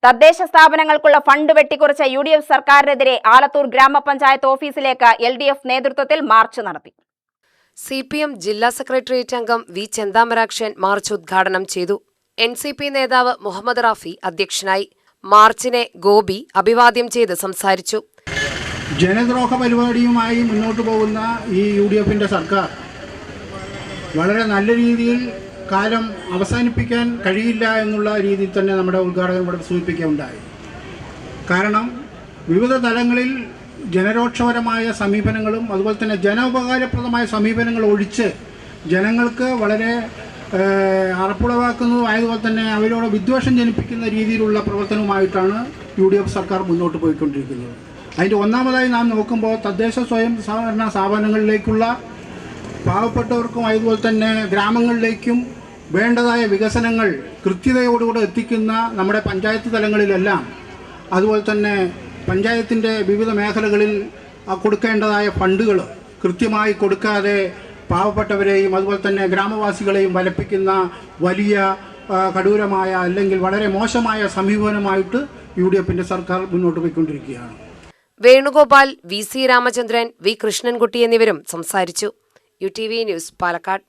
തദ്ദേശ സ്ഥാപനങ്ങൾക്കുള്ള fund വെട്ടിക്കുറച്ച UDF സർക്കാരിനെതിരെ ആലത്തൂർ ഗ്രാമപഞ്ചായത്ത് ഓഫീസിലേക്ക് LDF നേതൃത്വത്തിൽ മാർച്ച് നടത്തി. CPM ജില്ലാ സെക്രട്ടേറിയറ്റ് അംഗം വി ചെന്താമരാക്ഷൻ മാർച്ച് ഉദ്ഘാടനം ചെയ്തു. NCP നേതാവ് മുഹമ്മദ് റാഫി അധ്യക്ഷനായി. മാർച്ചിനെ ഗോപി അഭിവാദ്യം ചെയ്ത് സംസാരിച്ചു. ജനദ്രോഹ പരിപാടിയുമായി മുന്നോട്ട് പോകുന്ന ഈ UDFന്റെ സർക്കാർ വളരെ നല്ല രീതിയിൽ കാലം അവസാനിപ്പിക്കാൻ കഴിയില്ല എന്നുള്ള രീതിയിൽ തന്നെ നമ്മുടെ ഉദ്ഘാടകൻ ഇവിടെ സൂചിപ്പിക്കുകയുണ്ടായി. കാരണം വിവിധ തലങ്ങളിൽ ജനരോക്ഷപരമായ സമീപനങ്ങളും അതുപോലെ തന്നെ ജനോപകാരപ്രദമായ സമീപനങ്ങൾ ഒഴിച്ച് ജനങ്ങൾക്ക് വളരെ അറപ്പുളവാക്കുന്നതും ആയതുപോലെ തന്നെ അവരോട് വിദ്വേഷം ജനിപ്പിക്കുന്ന രീതിയിലുള്ള പ്രവർത്തനവുമായിട്ടാണ് UDF സർക്കാർ മുന്നോട്ട് പോയിക്കൊണ്ടിരിക്കുന്നത്. അതിൻ്റെ ഒന്നാമതായി നാം നോക്കുമ്പോൾ തദ്ദേശ സ്വയം സഹകരണ സ്ഥാപനങ്ങളിലേക്കുള്ള പാവപ്പെട്ടവർക്കും അതുപോലെ തന്നെ ഗ്രാമങ്ങളിലേക്കും വേണ്ടതായ വികസനങ്ങൾ കൃത്യതയോടുകൂടെ എത്തിക്കുന്ന നമ്മുടെ പഞ്ചായത്ത് തലങ്ങളിലെല്ലാം അതുപോലെ തന്നെ പഞ്ചായത്തിൻ്റെ വിവിധ മേഖലകളിൽ കൊടുക്കേണ്ടതായ ഫണ്ടുകൾ കൃത്യമായി കൊടുക്കാതെ പാവപ്പെട്ടവരെയും അതുപോലെ തന്നെ ഗ്രാമവാസികളെയും വലപ്പിക്കുന്ന വലിയ കഠോരമായ അല്ലെങ്കിൽ വളരെ മോശമായ സമീപനമായിട്ട് UDFന്റെ സർക്കാർ മുന്നോട്ട് പോയിക്കൊണ്ടിരിക്കുകയാണ്. വേണുഗോപാൽ, VC രാമചന്ദ്രൻ, V കൃഷ്ണൻകുട്ടി എന്നിവരും സംസാരിച്ചു. UTV news, Palakkad.